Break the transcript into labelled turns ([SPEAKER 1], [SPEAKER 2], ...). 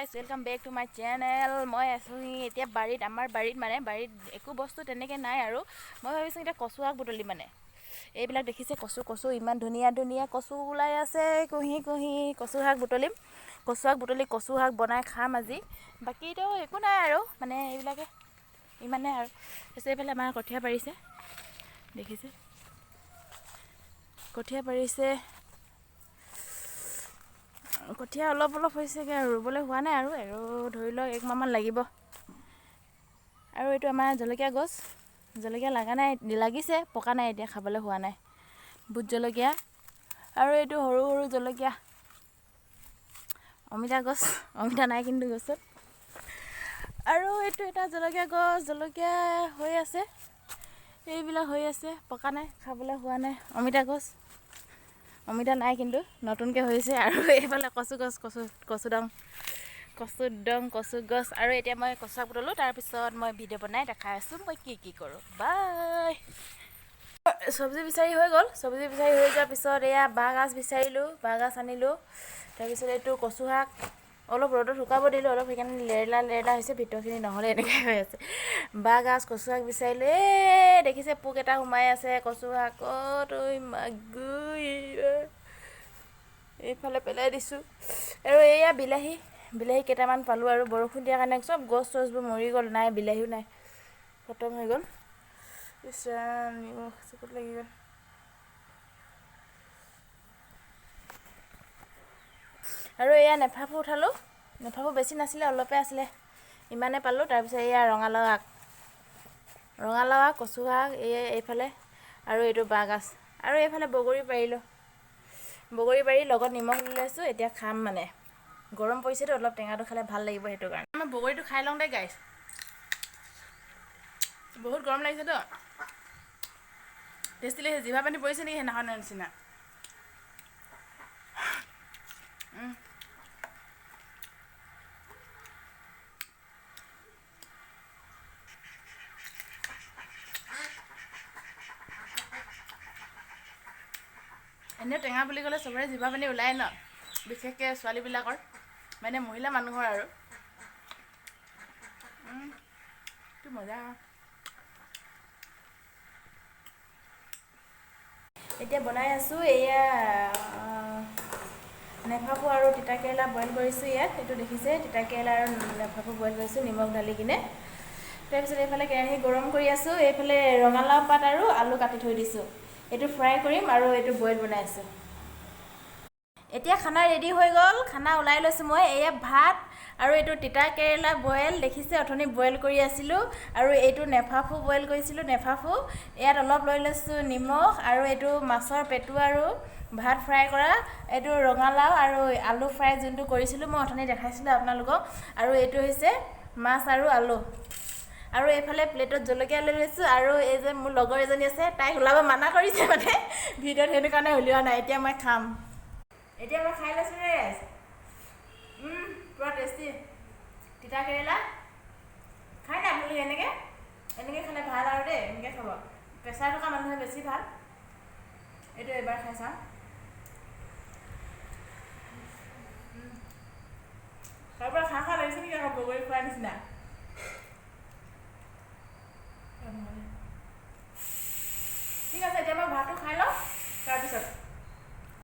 [SPEAKER 1] Guys welcome back to my channel. মই আছোঁ এতিয়া বাৰীত, আমাৰ বাৰীত মানে বাৰীত একো বস্তু তেনেকৈ নাই আৰু মই ভাবিছোঁ এতিয়া কচু শাক বুটলি মানে এইবিলাক দেখিছে কচু ইমান ধুনীয়া ধুনীয়া কচু ওলাই আছে। কুঁহি কচু শাক বুটলিম, কচু শাক বনাই খাম আজি। বাকীতো একো নাই আৰু মানে এইবিলাকে ইমানে আৰু পিছে এইফালে আমাৰ কঠীয়া পাৰিছে, দেখিছে কঠীয়া পাৰিছে, কঠীয়া অলপ হৈছেগৈ আৰু ৰুবলৈ হোৱা নাই আৰু ধৰি লওক 1 মাহমান লাগিব। আৰু এইটো আমাৰ জলকীয়া গছ, জলকীয়া লগা নাই, লাগিছে পকা নাই, এতিয়া খাবলৈ হোৱা নাই। ভোট জলকীয়া আৰু এইটো সৰু সৰু জলকীয়া, অমিতা গছ, অমিতা নাই কিন্তু গছত। আৰু এইটো এটা জলকীয়া গছ, জলকীয়া হৈ আছে, এইবিলাক হৈ আছে, পকা নাই, খাবলৈ হোৱা নাই। অমিতা গছ, অমিতা নাই কিন্তু নতুনকৈ হৈছে। আৰু এইফালে কচু গছ, কচু গছ। আৰু এতিয়া মই কচু শাক বুটলোঁ, তাৰপিছত মই ভিডিঅ' বনাই দেখাই আছোঁ মই কি কৰোঁ। বাই। চব্জি বিচাৰি হৈ গ'ল, চব্জি বিচাৰি হৈ যোৱাৰ পিছত এয়া বাঁহগাজ বিচাৰিলোঁ, বাঁহগাজ আনিলোঁ। তাৰপিছত এইটো কচু শাক অলপ ৰ'দত শুকাব দিলোঁ, অলপ সেইকাৰণে লেৰেলা হৈছে, ভিতৰখিনি নহ'লে এনেকৈ হৈ আছে। বাঁহগাজ কচু শাক বিচাৰিলোঁ, দেখিছে পোক এটা সোমাই আছে কচু শাকত। এইফালে পেলাই দিছোঁ। আৰু এয়া বিলাহী কেইটামান পালোঁ, আৰু বৰষুণ দিয়াৰ কাৰণে চব গছ চছবোৰ মৰি গ'ল, নাই বিলাহীও নাই, খতম হৈ গ'ল। নিমখ চকুত লাগি গ'ল। আৰু এয়া নেফাফু উঠালোঁ, নেফাফু বেছি নাছিলে, অলপে আছিলে, ইমানে পালোঁ। তাৰপিছত এয়া ৰঙালাও আগ, কচু শাক, এইফালে আৰু এইটো বাঁহগাজ, আৰু এইফালে বগৰী পাৰিলোঁ, লগত নিমখ লৈ লৈছোঁ। এতিয়া খাম মানে গৰম পৰিছেতো, অলপ টেঙাটো খালে ভাল লাগিব, সেইটো কাৰণে মই বগৰীটো খাই লওঁ দেই গাইছ। বহুত গৰম লাগিছেতো, টেষ্টি লাগিছে, জিভা পানী পৰিছে নেকি সেইদিনাখনৰ নিচিনা। এনেও টেঙা বুলি ক'লে চবৰে জিভা পানী ওলায় ন, বিশেষকৈ ছোৱালীবিলাকৰ, মানে মহিলা মানুহৰ আৰু কি মজা। এতিয়া বনাই আছোঁ, এয়া নেফাফু আৰু তিতাকেৰেলা বইল কৰিছোঁ ইয়াত, এইটো দেখিছে তিতাকেৰেলা আৰু নেফাফু বইল কৰিছোঁ নিমখ ঢালি কিনে। তাৰপিছত এইফালে কেৰাহী গৰম কৰি আছোঁ, এইফালে ৰঙালাও পাত আৰু আলু কাটি থৈ দিছোঁ, এইটো ফ্ৰাই কৰিম আৰু এইটো বইল বনাই আছোঁ। এতিয়া খানা ৰেডি হৈ গ'ল, খানা ওলাই লৈছোঁ মই। এয়া ভাত আৰু এইটো তিতা কেৰেলা বইল, দেখিছে অথনি বইল কৰি আছিলোঁ। আৰু এইটো নেফাফু বইল কৰিছিলোঁ, ইয়াত অলপ লৈ লৈছোঁ নিমখ, আৰু এইটো মাছৰ পেটু আৰু ভাত ফ্ৰাই কৰা, এইটো ৰঙালাও আৰু আলু ফ্ৰাই যোনটো কৰিছিলোঁ মই অথনি দেখাইছিলোঁ আপোনালোকক। আৰু এইটো হৈছে মাছ আৰু আলু। আৰু এইফালে প্লেটত জলকীয়া লৈ লৈছোঁ, আৰু এই যে মোৰ লগৰ এজনী আছে, তাইক ওলাব মানা কৰিছে মানে ভিডিঅ'ত, সেইটো কাৰণে উলিওৱা নাই। এতিয়া মই খাম, খাই লৈছোঁ ৰে। পুৰা টেষ্টি তিতা কেৰেলা, খাই নাই আপুনি? এনেকৈ খালে ভাল আৰু দেই, এনেকৈ খাব, প্ৰেছাৰ থকা মানুহে বেছি ভাল। এইটো এবাৰ খাই চাওঁ। তাৰ পৰা খাওঁ লাগিছে নেকি আকৌ বগৰী খোৱাৰ নিচিনা।